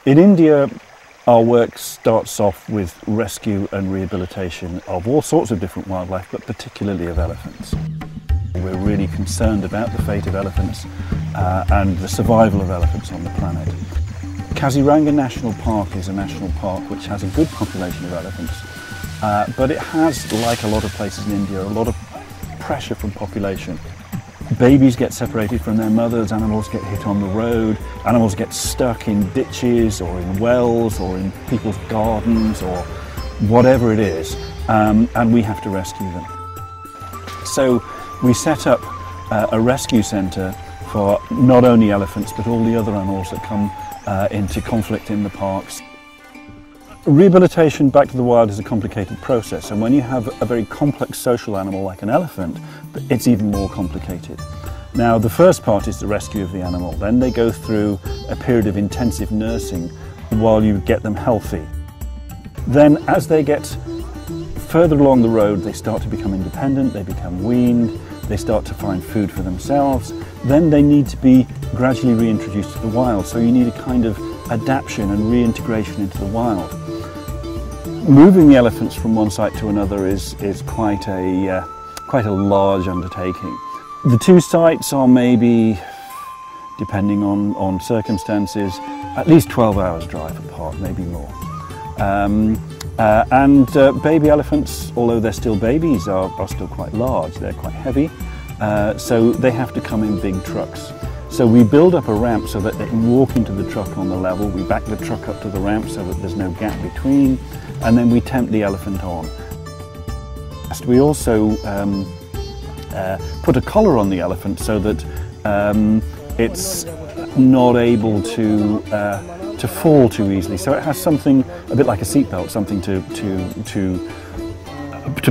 In India, our work starts off with rescue and rehabilitation of all sorts of different wildlife, but particularly of elephants. We're really concerned about the fate of elephants and the survival of elephants on the planet. Kaziranga National Park is a national park which has a good population of elephants, but it has, like a lot of places in India, a lot of pressure from population. Babies get separated from their mothers, animals get hit on the road, animals get stuck in ditches or in wells or in people's gardens or whatever it is, and we have to rescue them. So we set up a rescue centre for not only elephants but all the other animals that come into conflict in the parks. Rehabilitation back to the wild is a complicated process, and when you have a very complex social animal like an elephant, it's even more complicated. Now, the first part is the rescue of the animal. Then they go through a period of intensive nursing while you get them healthy. Then as they get further along the road, they start to become independent, they become weaned, they start to find food for themselves. Then they need to be gradually reintroduced to the wild, so you need a kind of adaptation and reintegration into the wild. Moving the elephants from one site to another is quite a large undertaking. The two sites are maybe, depending on circumstances, at least 12 hours drive apart, maybe more. Baby elephants, although they're still babies, are still quite large. They're quite heavy, so they have to come in big trucks. So we build up a ramp so that they can walk into the truck on the level. We back the truck up to the ramp so that there's no gap between, and then we tempt the elephant on. We also put a collar on the elephant so that it's not able to fall too easily. So it has something a bit like a seatbelt, something to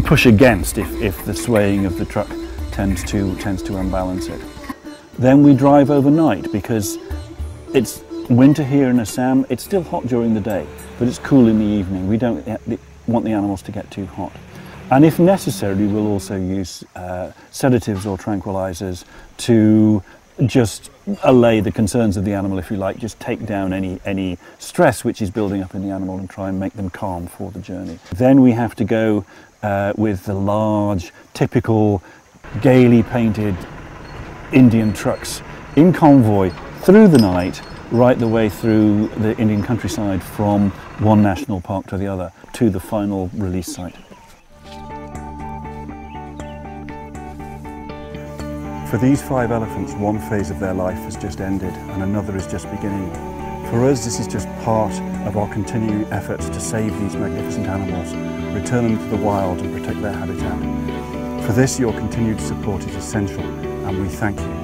push against if the swaying of the truck tends to unbalance it. Then we drive overnight because it's winter here in Assam. It's still hot during the day, but it's cool in the evening. We don't want the animals to get too hot. And if necessary, we'll also use sedatives or tranquilizers to just allay the concerns of the animal, if you like, just take down any stress which is building up in the animal and try and make them calm for the journey. Then we have to go with the large, typical, gaily painted Indian trucks in convoy through the night, right the way through the Indian countryside from one national park to the other, to the final release site. For these 5 elephants, one phase of their life has just ended and another is just beginning. For us, this is just part of our continuing efforts to save these magnificent animals, return them to the wild and protect their habitat. For this, your continued support is essential, and we thank you.